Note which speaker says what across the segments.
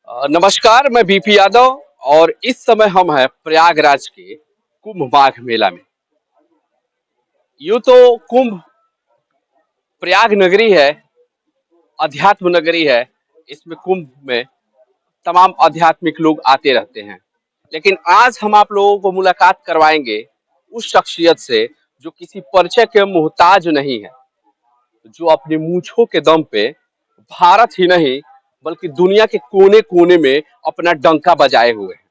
Speaker 1: नमस्कार, मैं बीपी यादव और इस समय हम हैं प्रयागराज के कुंभ माघ मेला में। यूं तो कुंभ प्रयाग नगरी है, अध्यात्म नगरी है। इसमें कुंभ में तमाम आध्यात्मिक लोग आते रहते हैं। लेकिन आज हम आप लोगों को मुलाकात करवाएंगे उस शख्सियत से जो किसी परिचय के मोहताज नहीं है, जो अपनी मूंछों के दम पे भारत ही नहीं बल्कि दुनिया के कोने कोने में अपना डंका बजाए हुए हैं।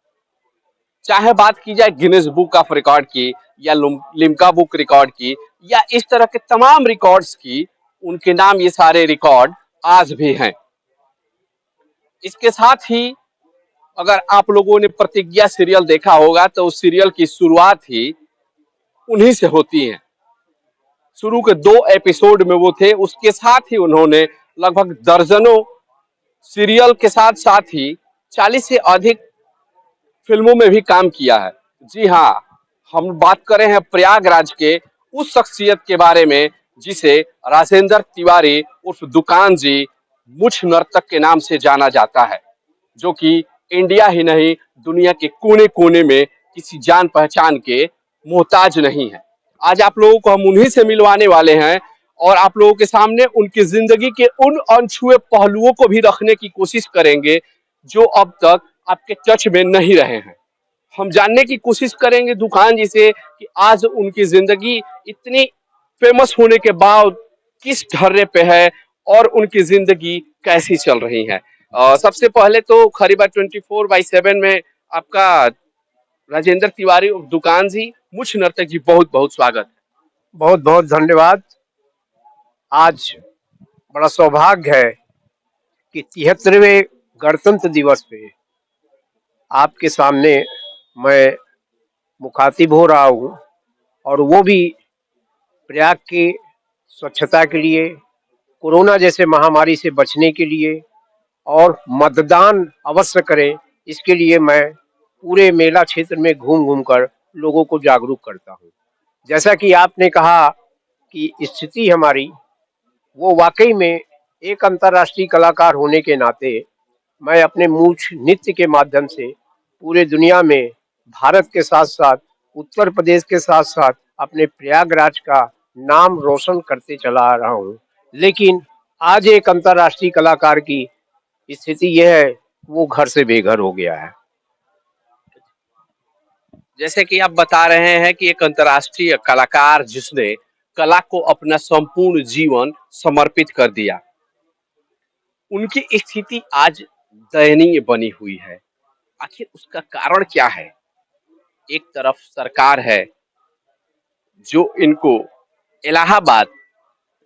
Speaker 1: चाहे बात की जाए गिनीज बुक ऑफ रिकॉर्ड की या लिम्का बुक रिकॉर्ड की या इस तरह के तमाम रिकॉर्ड्स की, उनके नाम ये सारे रिकॉर्ड आज भी हैं। इसके साथ ही अगर आप लोगों ने प्रतिज्ञा सीरियल देखा होगा तो उस सीरियल की शुरुआत ही उन्हीं से होती है। शुरू के 2 एपिसोड में वो थे, उसके साथ ही उन्होंने लगभग दर्जनों सीरियल के साथ साथ ही 40 से अधिक फिल्मों में भी काम किया है। जी हाँ, हम बात कर रहे हैं प्रयागराज के उस शख्सियत के बारे में जिसे राजेंद्र तिवारी उर्फ दुकान जी मुछ नर्तक के नाम से जाना जाता है, जो कि इंडिया ही नहीं दुनिया के कोने कोने में किसी जान पहचान के मोहताज नहीं है। आज आप लोगों को हम उन्हीं से मिलवाने वाले हैं और आप लोगों के सामने उनकी जिंदगी के उन अनछुए पहलुओं को भी रखने की कोशिश करेंगे जो अब तक आपके टच में नहीं रहे हैं। हम जानने की कोशिश करेंगे दुकान जी से कि आज उनकी जिंदगी इतनी फेमस होने के बाद किस ढर्रे पे है और उनकी जिंदगी कैसी चल रही है। सबसे पहले तो खरीबा 24/7 में आपका राजेंद्र तिवारी और दुकान जी मुझ नर्तक जी बहुत बहुत स्वागत है।
Speaker 2: बहुत बहुत धन्यवाद। आज बड़ा सौभाग्य है कि 73वें गणतंत्र दिवस पे आपके सामने मैं मुखातिब हो रहा हूँ, और वो भी प्रयाग की स्वच्छता के लिए, कोरोना जैसे महामारी से बचने के लिए और मतदान अवश्य करें, इसके लिए मैं पूरे मेला क्षेत्र में घूम घूम कर लोगों को जागरूक करता हूँ। जैसा कि आपने कहा कि स्थिति हमारी, वो वाकई में एक अंतर्राष्ट्रीय कलाकार होने के नाते मैं अपने मूछ नृत्य के माध्यम से पूरे दुनिया में भारत के साथ साथ उत्तर प्रदेश के साथ साथ अपने प्रयागराज का नाम रोशन करते चला आ रहा हूँ। लेकिन आज एक अंतर्राष्ट्रीय कलाकार की स्थिति यह है, वो घर से बेघर हो गया है।
Speaker 1: जैसे कि आप बता रहे हैं कि एक अंतर्राष्ट्रीय कलाकार जिसने कला को अपना संपूर्ण जीवन समर्पित कर दिया, उनकी स्थिति आज दयनीय बनी हुई है। आखिर उसका कारण क्या है? एक तरफ सरकार है जो इनको इलाहाबाद,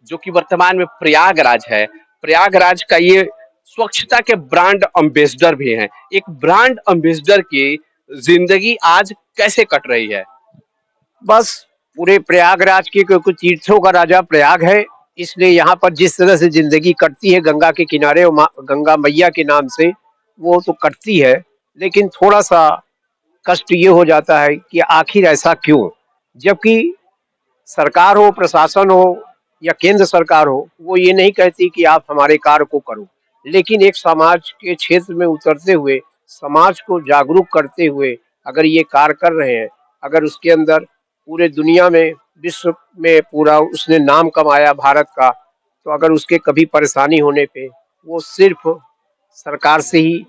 Speaker 1: जो कि वर्तमान में प्रयागराज है, प्रयागराज का ये स्वच्छता के ब्रांड एम्बेसडर भी हैं। एक ब्रांड एम्बेसडर की जिंदगी आज कैसे कट रही है?
Speaker 2: बस पूरे प्रयागराज के कुछ तीर्थों का राजा प्रयाग है, इसलिए यहाँ पर जिस तरह से जिंदगी कटती है गंगा के किनारे और गंगा मैया के नाम से, वो तो कटती है। लेकिन थोड़ा सा कष्ट ये हो जाता है कि आखिर ऐसा क्यों, जबकि सरकार हो, प्रशासन हो या केंद्र सरकार हो, वो ये नहीं कहती कि आप हमारे कार्य को करो। लेकिन एक समाज के क्षेत्र में उतरते हुए, समाज को जागरूक करते हुए अगर ये कार्य कर रहे हैं, अगर उसके अंदर पूरे दुनिया में, विश्व में पूरा उसने नाम कमाया भारत का, तो अगर उसके कभी परेशानी होने पे वो सिर्फ सरकार से ही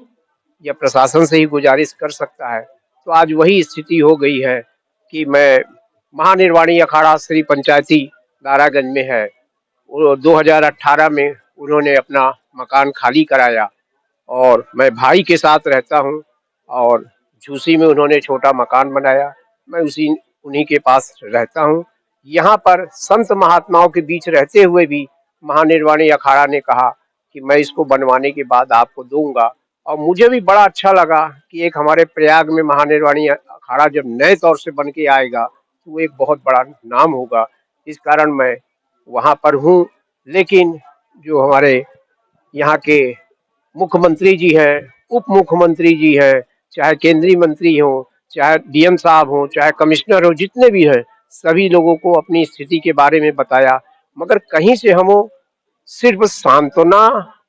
Speaker 2: या प्रशासन से ही गुजारिश कर सकता है। तो आज वही स्थिति हो गई है कि मैं महानिर्वाणी अखाड़ा श्री पंचायती दारागंज में है, 2018 में उन्होंने अपना मकान खाली कराया और मैं भाई के साथ रहता हूँ, और झूसी में उन्होंने छोटा मकान बनाया, मैं उन्हीं के पास रहता हूँ। यहाँ पर संत महात्माओं के बीच रहते हुए भी महानिर्वाणी अखाड़ा ने कहा कि मैं इसको बनवाने के बाद आपको दूंगा, और मुझे भी बड़ा अच्छा लगा कि एक हमारे प्रयाग में महानिर्वाणी अखाड़ा जब नए तौर से बन के आएगा तो वो एक बहुत बड़ा नाम होगा। इस कारण मैं वहाँ पर हूँ। लेकिन जो हमारे यहाँ के मुख्यमंत्री जी हैं, उप मुख्यमंत्री जी हैं, चाहे केंद्रीय मंत्री हों, चाहे डीएम साहब हों, चाहे कमिश्नर हो, जितने भी हैं, सभी लोगों को अपनी स्थिति के बारे में बताया, मगर कहीं से हम सिर्फ सांत्वना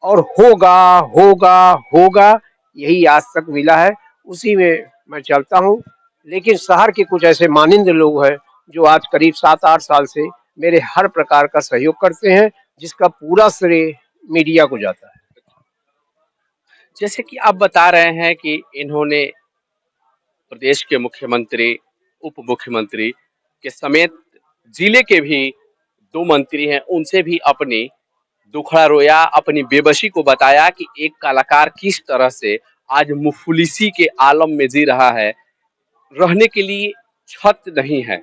Speaker 2: और होगा होगा होगा, यही आज तक मिला है, उसी में मैं चलता हूँ। लेकिन शहर के कुछ ऐसे मानिंद लोग हैं जो आज करीब 7-8 साल से मेरे हर प्रकार का सहयोग करते हैं, जिसका पूरा श्रेय मीडिया को जाता है।
Speaker 1: जैसे कि आप बता रहे हैं कि इन्होंने प्रदेश के मुख्यमंत्री, उप मुख्यमंत्री के समेत जिले के भी 2 मंत्री हैं, उनसे भी अपनी दुखड़ा रोया, अपनी बेबसी को बताया कि एक कलाकार किस तरह से आज मुफलिसी के आलम में जी रहा है, रहने के लिए छत नहीं है।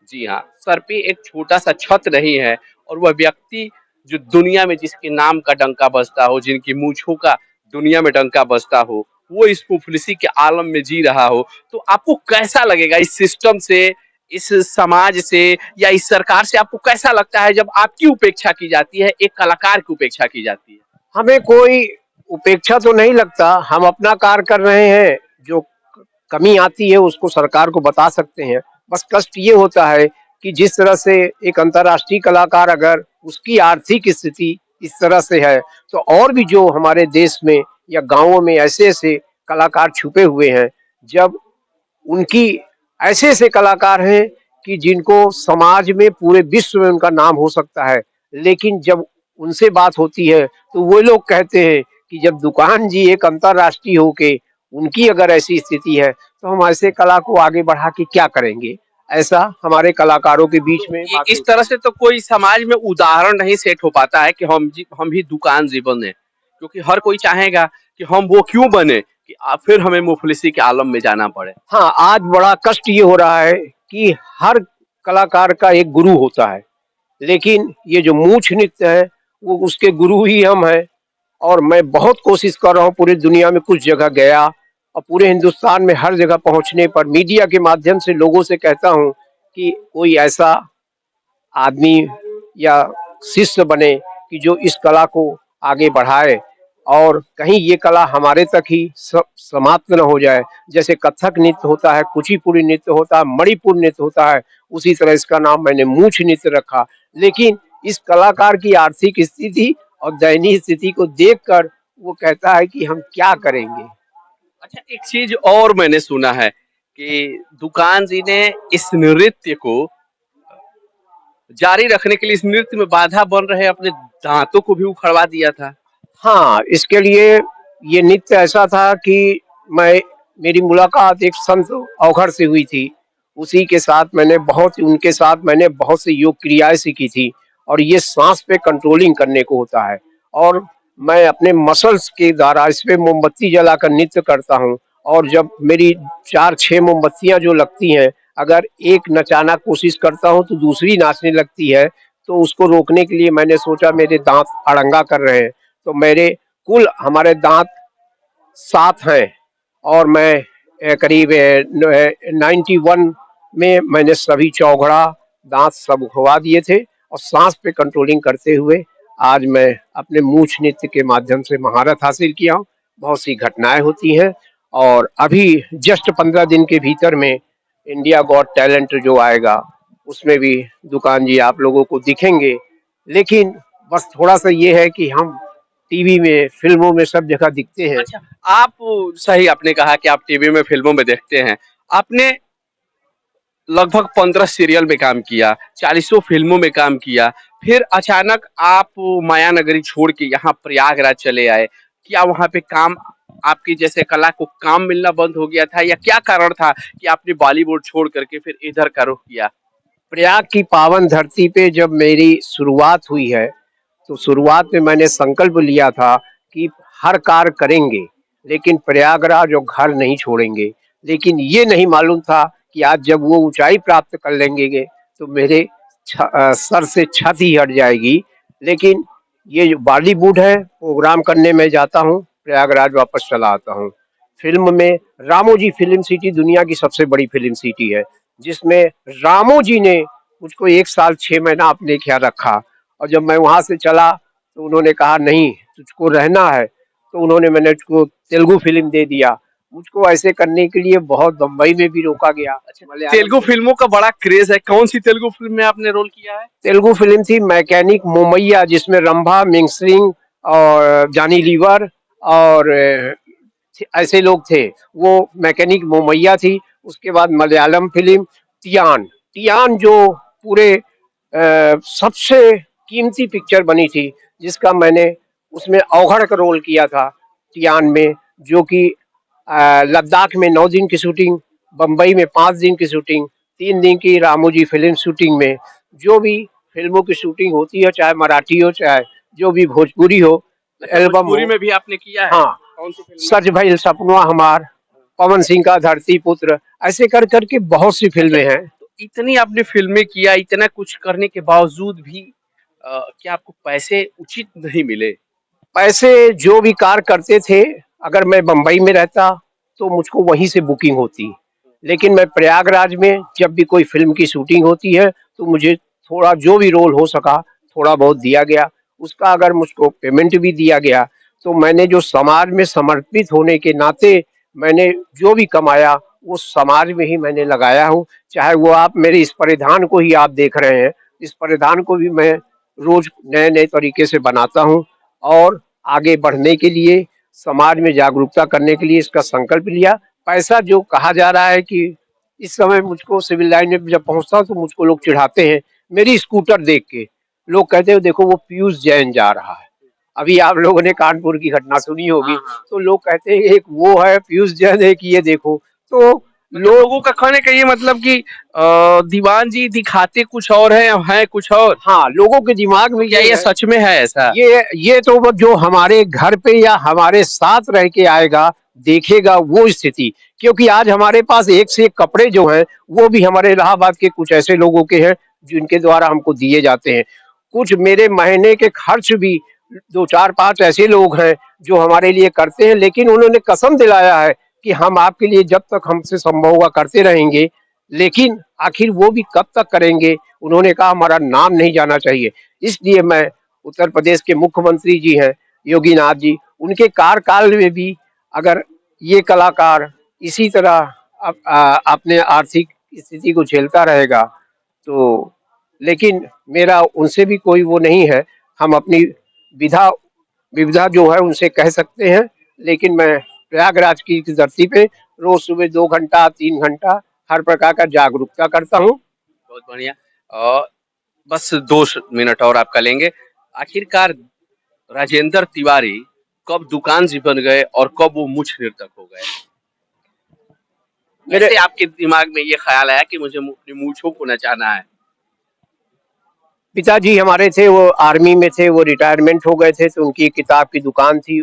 Speaker 1: जी हाँ, सर पे एक छोटा-सा छत नहीं है और वह व्यक्ति जो दुनिया में जिसके नाम का डंका बजता हो, जिनकी मूंछों का दुनिया में डंका बजता हो, वो इस मुफलिसी के आलम में जी रहा हो, तो आपको कैसा लगेगा इस सिस्टम से, इस समाज से या इस सरकार से आपको कैसा लगता है जब आपकी उपेक्षा की जाती है, एक कलाकार की उपेक्षा की जाती है?
Speaker 2: हमें कोई उपेक्षा तो नहीं लगता, हम अपना कार्य कर रहे हैं, जो कमी आती है उसको सरकार को बता सकते हैं। बस कष्ट ये होता है कि जिस तरह से एक अंतर्राष्ट्रीय कलाकार अगर उसकी आर्थिक स्थिति इस तरह से है, तो और भी जो हमारे देश में या गाँवों में ऐसे-ऐसे कलाकार छुपे हुए हैं, जब उनकी ऐसे-ऐसे कलाकार हैं कि जिनको समाज में पूरे विश्व में उनका नाम हो सकता है। लेकिन जब उनसे बात होती है, तो वो लोग कहते हैं कि जब दुकान जी एक अंतर्राष्ट्रीय हो के उनकी अगर ऐसी स्थिति है, तो हम ऐसे कला को आगे बढ़ा के क्या करेंगे? ऐसा हमारे कलाकारों के बीच में बातें
Speaker 1: इस तरह से तो कोई समाज में उदाहरण नहीं सेट हो पाता है कि हम भी दुकान जी बने, क्योंकि हर कोई चाहेगा कि हम वो क्यों बने कि फिर हमें मुफलिसी के आलम में जाना पड़े।
Speaker 2: हाँ, आज बड़ा कष्ट ये हो रहा है कि हर कलाकार का एक गुरु होता है, लेकिन ये जो मूछ नृत्य है, वो उसके गुरु ही हम हैं। और मैं बहुत कोशिश कर रहा हूँ, पूरी दुनिया में कुछ जगह गया और पूरे हिंदुस्तान में हर जगह पहुँचने पर मीडिया के माध्यम से लोगों से कहता हूँ कि कोई ऐसा आदमी या शिष्य बने कि जो इस कला को आगे बढ़ाए और कहीं ये कला हमारे तक ही समाप्त न हो जाए। जैसे कथक नृत्य होता है, कुचिपुड़ी नृत्य होता है, मणिपुर नृत्य होता है, उसी तरह इसका नाम मैंने मूछ नृत्य रखा। लेकिन इस कलाकार की आर्थिक स्थिति और दयनीय स्थिति को देखकर वो कहता है कि हम क्या करेंगे।
Speaker 1: अच्छा, एक चीज और मैंने सुना है कि दुकान जी ने इस नृत्य को जारी रखने के लिए इस नृत्य में बाधा बन रहे अपने दांतों को भी उखड़वा दिया था।
Speaker 2: हाँ, इसके लिए ये नृत्य ऐसा था कि मैं मेरी मुलाकात एक संत अवघड़ से हुई थी। उनके साथ मैंने बहुत सी योग क्रियाएँ सीखी थी और ये साँस पे कंट्रोलिंग करने को होता है और मैं अपने मसल्स के द्वारा इस पे मोमबत्ती जलाकर नृत्य करता हूँ और जब मेरी 4-6 मोमबत्तियाँ जो लगती हैं, अगर एक नचाना कोशिश करता हूँ तो दूसरी नाचने लगती है, तो उसको रोकने के लिए मैंने सोचा मेरे दाँत अड़ंगा कर रहे हैं। तो मेरे कुल हमारे दांत 7 हैं और मैं करीब 91 में मैंने सभी चौघड़ा दांत सब उखड़वा दिए थे और सांस पे कंट्रोलिंग करते हुए आज मैं अपने मूछ नृत्य के माध्यम से महारत हासिल किया हूँ। बहुत सी घटनाएं होती हैं और अभी जस्ट 15 दिन के भीतर में इंडिया गॉट टैलेंट जो आएगा उसमें भी दुकान जी आप लोगों को दिखेंगे। लेकिन बस थोड़ा सा ये है कि हम टीवी में, फिल्मों में सब जगह दिखते हैं।
Speaker 1: अच्छा, आप सही आपने कहा कि आप टीवी में, फिल्मों में देखते हैं। आपने लगभग 15 सीरियल में काम किया, 40 फिल्मों में काम किया, फिर अचानक आप माया नगरी छोड़ के यहाँ प्रयागराज चले आए। क्या वहाँ पे काम आपकी जैसे कला को काम मिलना बंद हो गया था या क्या कारण था कि आपने बॉलीवुड छोड़ करके फिर इधर का रुख किया?
Speaker 2: प्रयाग की पावन धरती पे जब मेरी शुरुआत हुई है, तो शुरुआत में मैंने संकल्प लिया था कि हर कार्य करेंगे, लेकिन प्रयागराज और घर नहीं छोड़ेंगे। लेकिन ये नहीं मालूम था कि आज जब वो ऊंचाई प्राप्त कर लेंगे, तो मेरे सर से छत ही हट जाएगी। लेकिन ये जो बॉलीवुड है, प्रोग्राम करने में जाता हूँ, प्रयागराज वापस चला आता हूँ। फिल्म में रामोजी फिल्म सिटी दुनिया की सबसे बड़ी फिल्म सिटी है, जिसमें रामो जी ने मुझको 1 साल 6 महीना अपने ख्याल रखा और जब मैं वहाँ से चला तो उन्होंने कहा नहीं तुझको रहना है, तो उन्होंने मैंने उसको तेलुगु फिल्म दे दिया। मुझको ऐसे करने के लिए बहुत बम्बई में भी रोका गया। मलयालम
Speaker 1: तेलुगु फिल्मों का बड़ा क्रेज है। कौन सी तेलुगु फिल्म में आपने रोल किया है?
Speaker 2: तेलुगु फिल्म थी मैकेनिक मोमैया, जिसमें रंभा, मिंग सिंह और जॉनी लीवर और ऐसे लोग थे। वो मैकेनिक मोमैया थी। उसके बाद मलयालम फिल्म टियान, टियान जो पूरे सबसे कीमती पिक्चर बनी थी, जिसका मैंने उसमें अवघड़ का रोल किया था टियान में, जो कि लद्दाख में 9 दिन की शूटिंग, बम्बई में 5 दिन की शूटिंग, 3 दिन की रामोजी फिल्म शूटिंग में, जो भी फिल्मों की शूटिंग होती है, चाहे मराठी हो चाहे जो भी भोजपुरी हो,
Speaker 1: अच्छा,
Speaker 2: एल्बम
Speaker 1: भोजपुरी
Speaker 2: हो।
Speaker 1: में भी आपने किया है?
Speaker 2: हाँ,
Speaker 1: कौन सी फिल्म में?
Speaker 2: सच भइल सपनवा हमार, पवन सिंह का धरती पुत्र, ऐसे कर करके बहुत सी
Speaker 1: अच्छा,
Speaker 2: फिल्में हैं।
Speaker 1: तो इतनी आपने फ़िल्में किया, इतना कुछ करने के बावजूद भी क्या आपको पैसे उचित नहीं मिले?
Speaker 2: पैसे जो भी कार्य करते थे, अगर मैं बम्बई में रहता तो मुझको वहीं से बुकिंग होती, लेकिन मैं प्रयागराज में जब भी कोई फिल्म की शूटिंग होती है तो मुझे थोड़ा जो भी रोल हो सका थोड़ा बहुत दिया गया। उसका अगर मुझको पेमेंट भी दिया गया तो मैंने जो समाज में समर्पित होने के नाते मैंने जो भी कमाया वो समाज में ही मैंने लगाया हूँ। चाहे वो आप मेरे इस परिधान को ही आप देख रहे हैं, इस परिधान को भी मैं रोज नए नए तरीके से बनाता हूँ और आगे बढ़ने के लिए, समाज में जागरूकता करने के लिए इसका संकल्प लिया। पैसा जो कहा जा रहा है कि इस समय मुझको सिविल लाइन में जब पहुंचता हूं तो मुझको लोग चिढ़ाते हैं मेरी स्कूटर देख के। लोग कहते हैं देखो वो पीयूष जैन जा रहा है। अभी आप लोगों ने कानपुर की घटना सुनी होगी,
Speaker 1: हाँ, हाँ।
Speaker 2: तो लोग कहते हैं एक वो है पीयूष जैन, एक ये देखो। तो
Speaker 1: मतलब
Speaker 2: लोग,
Speaker 1: लोगों का कहने का ये मतलब कि दीवान जी दिखाते कुछ और हैं कुछ और।
Speaker 2: हाँ, लोगों के दिमाग
Speaker 1: तो
Speaker 2: में
Speaker 1: क्या
Speaker 2: ये
Speaker 1: ये
Speaker 2: है,
Speaker 1: सच में है ऐसा?
Speaker 2: ये तो वो जो हमारे घर पे या हमारे साथ रह के आएगा देखेगा वो स्थिति। क्योंकि आज हमारे पास एक से एक कपड़े जो हैं वो भी हमारे इलाहाबाद के कुछ ऐसे लोगों के हैं जिनके द्वारा हमको दिए जाते हैं। कुछ मेरे महीने के खर्च भी दो चार पांच ऐसे लोग हैं जो हमारे लिए करते हैं, लेकिन उन्होंने कसम दिलाया है कि हम आपके लिए जब तक हमसे संभव होगा करते रहेंगे। लेकिन आखिर वो भी कब तक करेंगे, उन्होंने कहा हमारा नाम नहीं जाना चाहिए। इसलिए मैं, उत्तर प्रदेश के मुख्यमंत्री जी हैं योगी नाथ जी, उनके कार्यकाल में भी अगर ये कलाकार इसी तरह अपने आर्थिक स्थिति को झेलता रहेगा तो, लेकिन मेरा उनसे भी कोई वो नहीं है। हम अपनी विधा विविधा जो है उनसे कह सकते हैं, लेकिन मैं प्रयागराज की इस धरती पे रोज सुबह 2 घंटा 3 घंटा हर प्रकार का जागरूकता करता हूँ।
Speaker 1: बहुत बढ़िया। बस 2 मिनट और आपका लेंगे। आखिरकार राजेंद्र तिवारी कब दुकान जी बन गए और कब वो मूछ नर्तक हो गए?
Speaker 2: मेरे
Speaker 1: कैसे आपके दिमाग में ये ख्याल आया कि मुझे अपनी मूछों को नचाना है?
Speaker 2: पिताजी हमारे थे, वो आर्मी में थे, वो रिटायरमेंट हो गए थे, तो उनकी किताब की दुकान थी।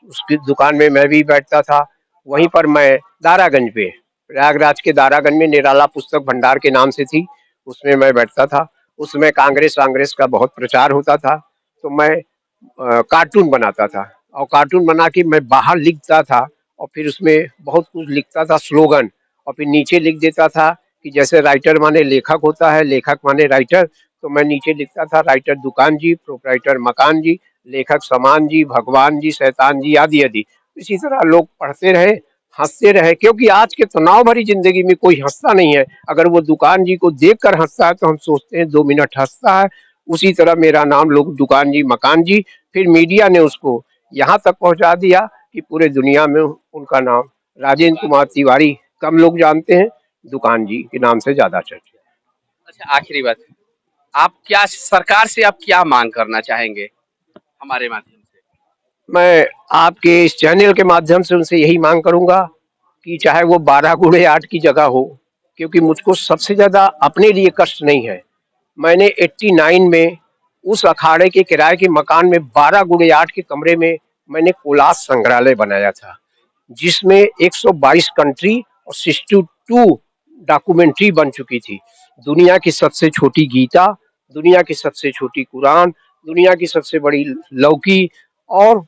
Speaker 2: उसकी दुकान में मैं भी बैठता था। वहीं पर मैं दारागंज पे, प्रयागराज के दारागंज में निराला पुस्तक भंडार के नाम से थी, उसमें मैं बैठता था। उसमें कांग्रेस वांग्रेस का बहुत प्रचार होता था, तो मैं कार्टून बनाता था और कार्टून बना के मैं बाहर लिखता था और फिर उसमें बहुत कुछ लिखता था स्लोगन, और फिर नीचे लिख देता था कि जैसे राइटर माने लेखक होता है, लेखक माने राइटर, तो मैं नीचे लिखता था राइटर दुकान जी, प्रोप्राइटर मकान जी, लेखक समान जी, भगवान जी, शैतान जी, आदि आदि। इसी तरह लोग पढ़ते रहे, हंसते रहे, क्योंकि आज के तनाव भरी जिंदगी में कोई हंसता नहीं है। अगर वो दुकान जी को देखकर हंसता है तो हम सोचते हैं 2 मिनट हंसता है। उसी तरह मेरा नाम लोग दुकान जी, मकान जी, फिर मीडिया ने उसको यहाँ तक पहुंचा दिया कि पूरे दुनिया में उनका नाम राजेंद्र कुमार तिवारी कम लोग जानते हैं, दुकान जी के नाम से ज्यादा चर्चा।
Speaker 1: अच्छा, आखिरी बात, आप क्या सरकार से आप क्या मांग करना चाहेंगे हमारे माध्यम से?
Speaker 2: मैं आपके इस चैनल के माध्यम से उनसे यही मांग करूंगा कि चाहे वो 12 गुणे 8 की जगह हो, क्योंकि मुझको सबसे ज्यादा अपने लिए कष्ट नहीं है। मैंने 89 में उस अखाड़े के किराए के मकान में 12 गुणे 8 के कमरे में मैंने कोलास संग्रहालय बनाया था, जिसमें 122 कंट्री और 62 डॉक्यूमेंट्री बन चुकी थी। दुनिया की सबसे छोटी गीता, दुनिया की सबसे छोटी कुरान, दुनिया की सबसे बड़ी लौकी और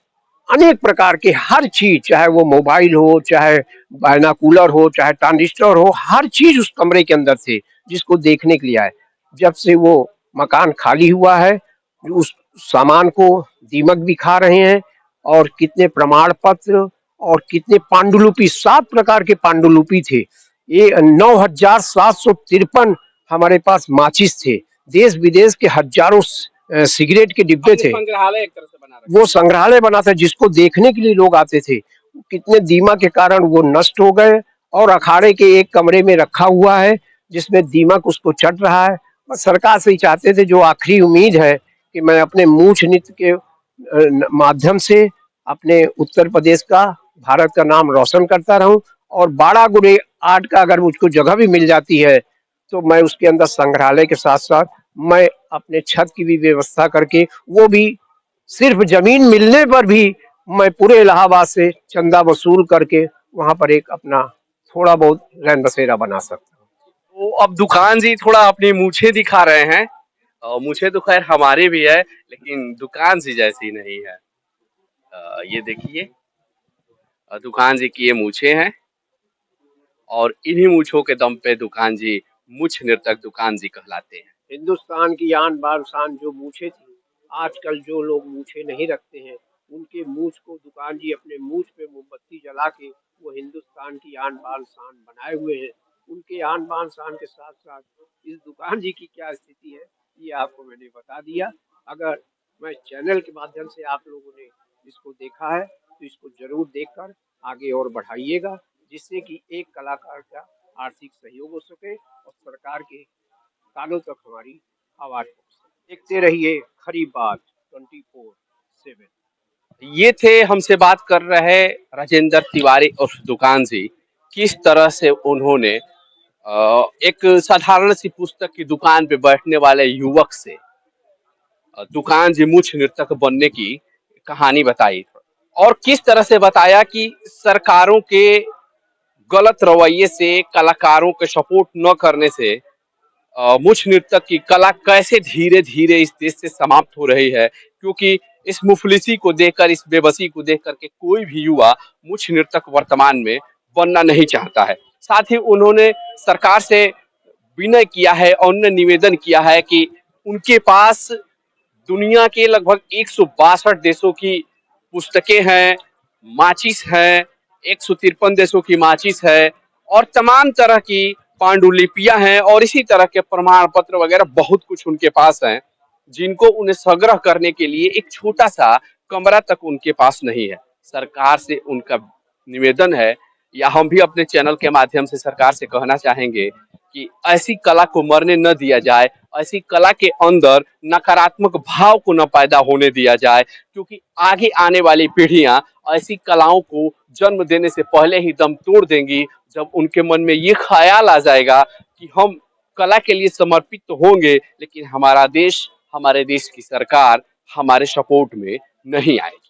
Speaker 2: अनेक प्रकार के हर चीज, चाहे वो मोबाइल हो, चाहे बायनाकुलर हो, चाहे ट्रांजिस्टर हो, हर चीज उस कमरे के अंदर थे, जिसको देखने के लिए आए। जब से वो मकान खाली हुआ है, उस सामान को दीमक भी खा रहे हैं, और कितने प्रमाण पत्र और कितने पांडुलिपि, 7 प्रकार के पांडुलिपि थे। ये 9,753 हमारे पास माचिस थे। देश विदेश के हजारों सिगरेट के डिब्बे
Speaker 1: आपने
Speaker 2: थे।
Speaker 1: संग्रहालय एक तरह से बना रखा
Speaker 2: वो
Speaker 1: है।
Speaker 2: संग्रहालय बना था जिसको देखने के लिए लोग आते थे। कितने दीमक के कारण वो नष्ट हो गए और अखाड़े के एक कमरे में रखा हुआ है जिसमें दीमक उसको चट रहा है। बस सरकार से ही चाहते थे, जो आखिरी उम्मीद है कि मैं अपने मूछ नृत्य के माध्यम से अपने उत्तर प्रदेश का, भारत का नाम रोशन करता रहूं, और बाड़ा गुड़े आर्ट का अगर मुझको जगह भी मिल जाती है तो मैं उसके अंदर संग्रहालय के साथ साथ मैं अपने छत की भी व्यवस्था करके, वो भी सिर्फ जमीन मिलने पर भी मैं पूरे इलाहाबाद से चंदा वसूल करके वहां पर एक अपना थोड़ा बहुत रैन बसेरा बना सकता हूँ।
Speaker 1: तो अब दुकान जी थोड़ा अपनी मूछें दिखा रहे हैं। मूछें तो खैर हमारी भी है, लेकिन दुकान जी जैसी नहीं है। ये देखिए, दुकान जी की ये मूछें हैं और इन्हीं मूछों के दम पे दुकान जी मुछ नृतक दुकान जी कहलाते हैं।
Speaker 2: हिंदुस्तान की आन बान शान जो मूछें थी, आजकल जो लोग मूछें नहीं रखते हैं, उनके मूछ को दुकान जी अपने मूछ पे मोमबत्ती जला के वो हिंदुस्तान की आन बान शान बनाए हुए हैं। उनके आन बान शान के साथ साथ इस दुकान जी की क्या स्थिति है, ये आपको मैंने बता दिया। अगर मैं चैनल के माध्यम से आप लोगों ने इसको देखा है तो इसको जरूर देखकर आगे और बढ़ाइएगा, जिससे कि एक कलाकार का आर्थिक सहयोग हो सके और सरकार के कानों तक हमारी आवाज पहुंचे। देखते रहिए खरी बात 24/7।
Speaker 1: ये थे हमसे बात कर रहे राजेंद्र तिवारी और दुकान जी। किस तरह से उन्होंने एक साधारण सी पुस्तक की दुकान पे बैठने वाले युवक से दुकान जी मुछ नृतक बनने की कहानी बताई, और किस तरह से बताया कि सरकारों के गलत रवैये से, कलाकारों के सपोर्ट न करने से मुछ नृतक की कला कैसे धीरे धीरे इस देश से समाप्त हो रही है। क्योंकि इस मुफलिसी को देखकर, इस बेबसी को देख करके कोई भी युवा मुछ नृतक वर्तमान में बनना नहीं चाहता है। साथ ही उन्होंने सरकार से विनय किया है और उन्होंने निवेदन किया है कि उनके पास दुनिया के लगभग 162 देशों की पुस्तकें हैं, माचिस हैं, 153 देशों की माचिस है और तमाम तरह की पांडुलिपियां हैं और इसी तरह के प्रमाण पत्र वगैरह बहुत कुछ उनके पास हैं, जिनको उन्हें संग्रह करने के लिए एक छोटा सा कमरा तक उनके पास नहीं है। सरकार से उनका निवेदन है, या हम भी अपने चैनल के माध्यम से सरकार से कहना चाहेंगे कि ऐसी कला को मरने न दिया जाए, ऐसी कला के अंदर नकारात्मक भाव को न पैदा होने दिया जाए, क्योंकि आगे आने वाली पीढ़ियां ऐसी कलाओं को जन्म देने से पहले ही दम तोड़ देंगी, जब उनके मन में ये ख्याल आ जाएगा कि हम कला के लिए समर्पित तो होंगे, लेकिन हमारा देश, हमारे देश की सरकार हमारे सपोर्ट में नहीं आएगी।